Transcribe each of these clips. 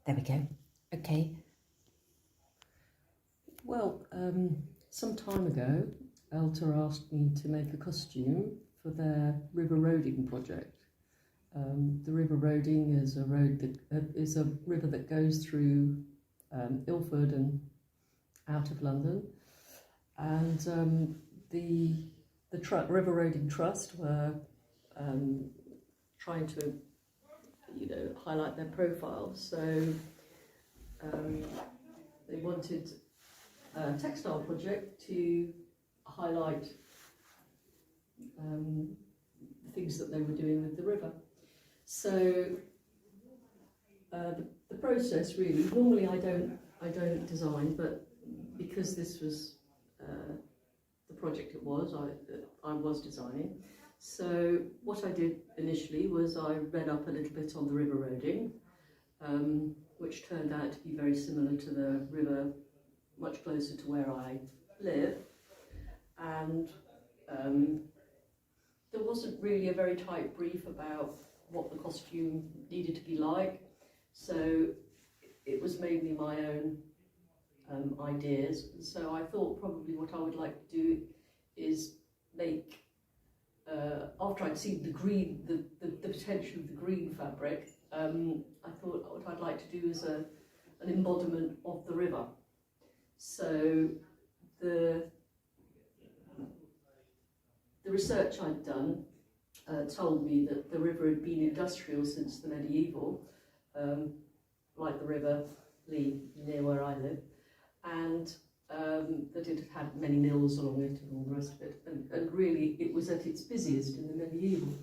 There we go. Okay. Well, some time ago, Elta asked me to make a costume for their river roading project. The river roading is a river that goes through Ilford and out of London, and the River Roading Trust were trying to, highlight their profile. So they wanted a textile project to highlight the things that they were doing with the river. So the process really, normally I don't design, but because this was the project I was designing. So what I did initially was I read up a little bit on the river roading, which turned out to be very similar to the river, much closer to where I live, and there wasn't really a very tight brief about what the costume needed to be like, so it was mainly my own ideas. So I thought probably what I would like to do is make, after I'd seen the potential of the green fabric, I thought what I'd like to do is an embodiment of the river. So the research I'd done told me that the river had been industrial since the medieval, like the River Lee near where I live, and that it had had many mills along it and all the rest of it, and really it was at its busiest in the medieval.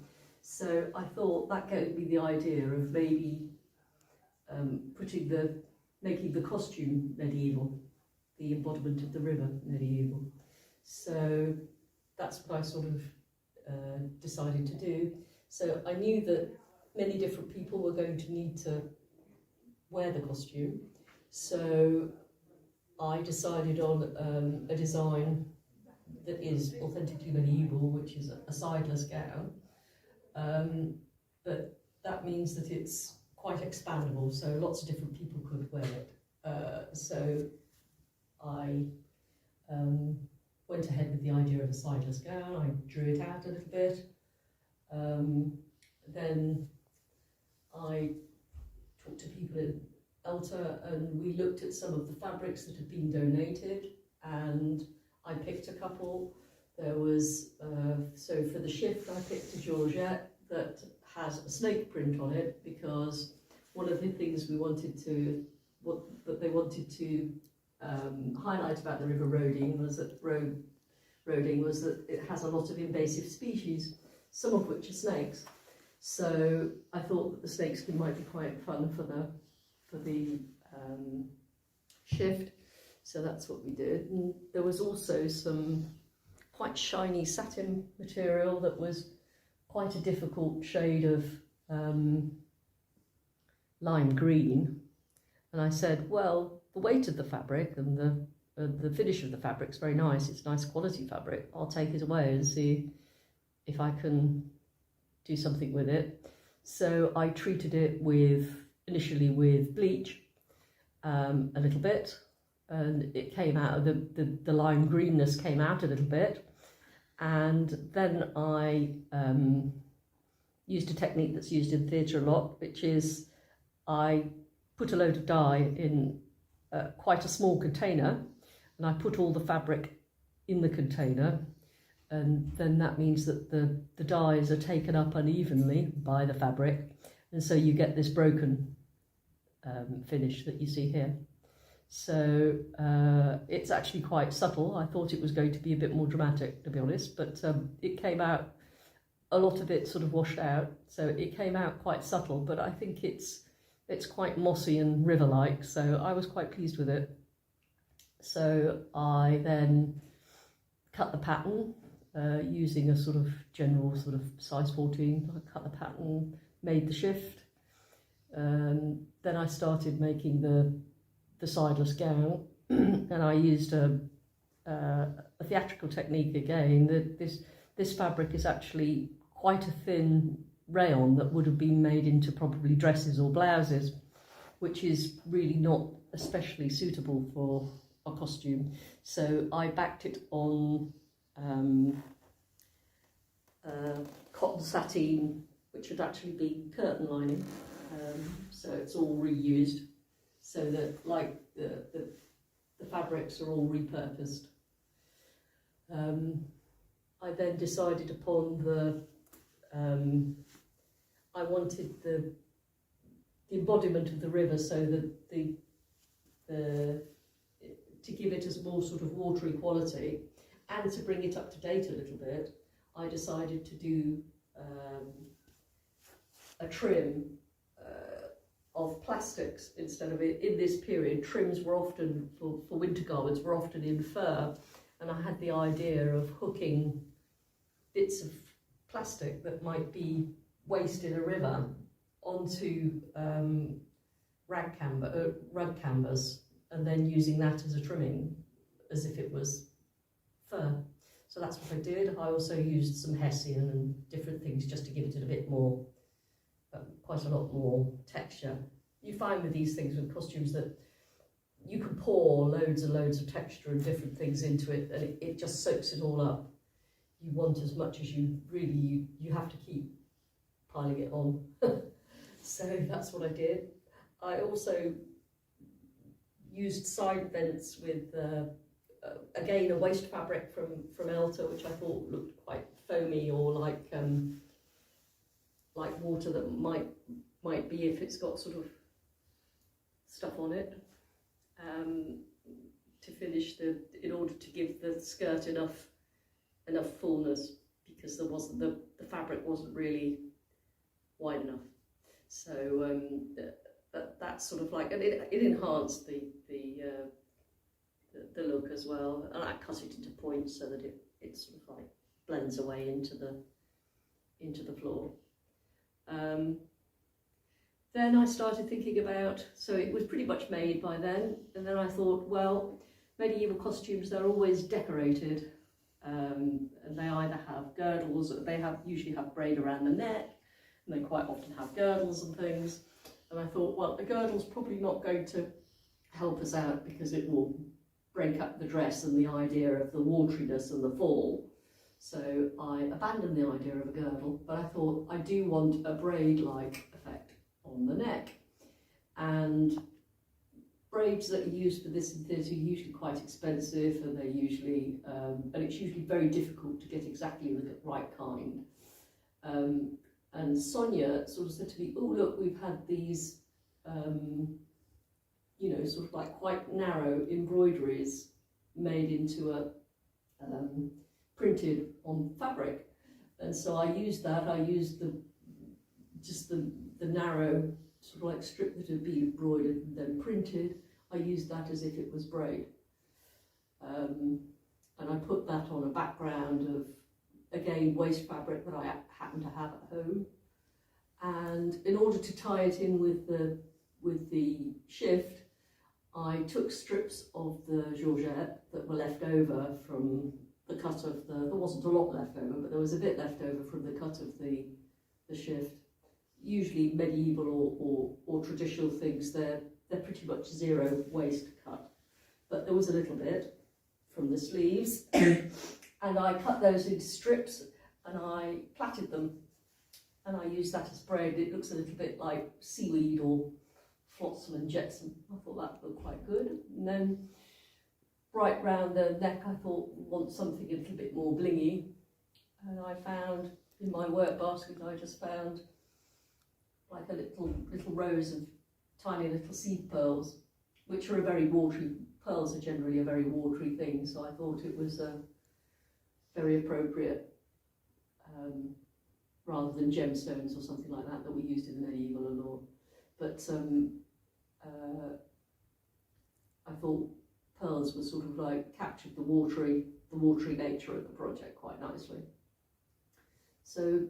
So I thought that gave me the idea of maybe making the costume medieval, the embodiment of the river medieval. So that's what I sort of decided to do. So I knew that many different people were going to need to wear the costume, so I decided on a design that is authentically medieval, which is a sideless gown, but that means that it's quite expandable, so lots of different people could wear it. So I went ahead with the idea of a sideless gown. I drew it out a little bit. Then I talked to people in Elta, and we looked at some of the fabrics that had been donated, and I picked a couple. There was, so for the shift I picked a georgette that has a snake print on it, because one of the things they wanted to highlight about the river roading was that it has a lot of invasive species, some of which are snakes. So I thought that the snakeskin might be quite fun for the shift. So that's what we did. And there was also some quite shiny satin material that was quite a difficult shade of lime green. And I said, well, the weight of the fabric and the finish of the fabric is very nice. It's nice quality fabric. I'll take it away and see if I can do something with it. So I treated it initially with bleach, a little bit, and it came out, the lime greenness came out a little bit. And then I used a technique that's used in theatre a lot, which is I put a load of dye in quite a small container, and I put all the fabric in the container, and then that means that the dyes are taken up unevenly by the fabric, and so you get this broken finish that you see here. So it's actually quite subtle. I thought it was going to be a bit more dramatic, to be honest, but it came out, a lot of it sort of washed out, so it came out quite subtle, but I think it's quite mossy and river-like, so I was quite pleased with it. So I then cut the pattern using a sort of general sort of size 14. I cut the pattern, made the shift, then I started making the sideless gown, and I used a theatrical technique again. This fabric is actually quite a thin rayon that would have been made into probably dresses or blouses, which is really not especially suitable for a costume. So I backed it on cotton sateen, which would actually be curtain lining. So it's all reused, so that like the fabrics are all repurposed. I then decided upon I wanted the embodiment of the river, so that to give it a more sort of watery quality, and to bring it up to date a little bit, I decided to do a trim of plastics instead of it. In this period, trims were often, for winter garments, were often in fur, and I had the idea of hooking bits of plastic that might be waste in a river onto rug canvas, and then using that as a trimming, as if it was fur. So that's what I did. I also used some hessian and different things just to give it a bit more, quite a lot more texture. You find with these things, with costumes, that you can pour loads and loads of texture and different things into it, and it just soaks it all up. You want as much as you really, you have to keep piling it on. So that's what I did. I also used side vents with, again, a waste fabric from Elta, which I thought looked quite foamy, or like water that might be if it's got sort of stuff on it, to finish in order to give the skirt enough fullness, because there wasn't the fabric wasn't really wide enough. So that's sort of like, and it enhanced the look as well, and I cut it into points so that it sort of like blends away into the floor. Then I started thinking about, so it was pretty much made by then, and then I thought, well, medieval costumes, they're always decorated, and they either have girdles, they usually have braid around the neck, and they quite often have girdles and things. And I thought, well, the girdle's probably not going to help us out, because it will break up the dress and the idea of the wateriness and the fall. So I abandoned the idea of a girdle, but I thought I do want a braid-like effect on the neck. And braids that are used for this in theatre are usually quite expensive, and they're usually, and it's usually very difficult to get exactly the right kind. And Sonia sort of said to me, oh look, we've had these, you know, sort of like quite narrow embroideries made into a, printed on fabric. And so I used that. I used just the narrow sort of like strip that had been embroidered and then printed. I used that as if it was braid. And I put that on a background of, again, waste fabric that I happen to have at home. And in order to tie it in with the shift, I took strips of the georgette that were left over from the cut of there wasn't a lot left over, but there was a bit left over from the cut of the shift. Usually medieval or traditional things, they're pretty much zero waste cut. But there was a little bit from the sleeves, and I cut those into strips and I plaited them, and I used that as braid. It looks a little bit like seaweed or flotsam and jetsam. I thought that looked quite good. And then right round the neck, I thought, want something a little bit more blingy, and I found in my work basket, I just found like a little rows of tiny little seed pearls, which are a very watery. Pearls are generally a very watery thing, so I thought it was very appropriate, rather than gemstones or something like that we used in the medieval law. But I thought pearls were sort of like captured the watery nature of the project quite nicely. So